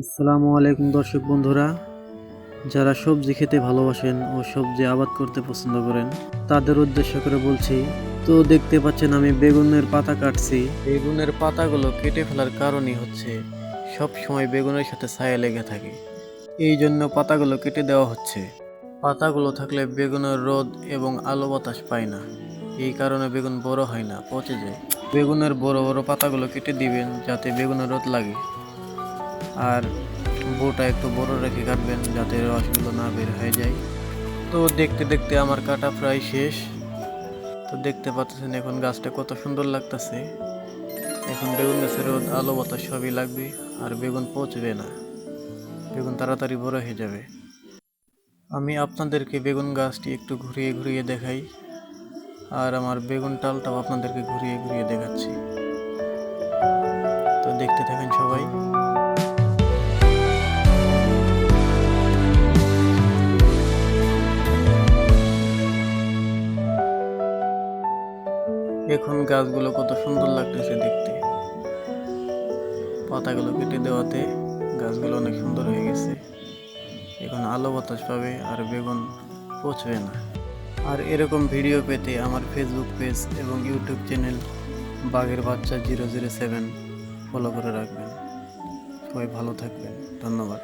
আসসালামু আলাইকুম দর্শক বন্ধুরা, যারা সবজি খেতে ভালোবাসেন ও সবজি আবাদ করতে পছন্দ করেন তাদের উদ্দেশ্য করে বলছি। তো দেখতে পাচ্ছেন আমি বেগুনের পাতা কাটছি। বেগুনের পাতাগুলো কেটে ফেলার কারণই হচ্ছে সব সময় বেগুনের সাথে ছায়া লেগে থাকে, এই জন্য পাতাগুলো কেটে দেওয়া হচ্ছে। পাতাগুলো থাকলে বেগুনের রোদ এবং আলো বাতাস পায় না, এই কারণে বেগুন বড় হয় না, পচে যায়। বেগুনের বড় বড় পাতাগুলো কেটে দিবেন যাতে বেগুনের রোদ লাগে, আর বোটা একটু বড় রেখে কাটবেন যাতে রসগুলো না বের হয়ে যায়। তো দেখতে দেখতে আমার কাটা প্রায় শেষ। তো দেখতে পাচ্ছেন এখন গাছটা কত সুন্দর লাগতেছে। এখন বেগুন গাছের রোদ আলো বাতাস সবই লাগবে, আর বেগুন পচবে না, বেগুন তাড়াতাড়ি বড় হয়ে যাবে। আমি আপনাদেরকে বেগুন গাছটি একটু ঘুরিয়ে ঘুরিয়ে দেখাই, আর আমার বেগুন টালটাও আপনাদেরকে ঘুরিয়ে ঘুরিয়ে দেখাচ্ছি। তো দেখতে থাকেন সবাই। এখন গাছগুলো কত সুন্দর লাগতেছে দেখতে, পাতাগুলো কেটে দেওয়াতে গাছগুলো অনেক সুন্দর হয়ে গেছে। এখন আলো বাতাস পাবে আর বেগুন পচবে না। আর এরকম ভিডিও পেতে আমার ফেসবুক পেজ এবং ইউটিউব চ্যানেল বাঘের বাচ্চা 007 ফলো করে রাখবেন। সবাই ভালো থাকবেন, ধন্যবাদ।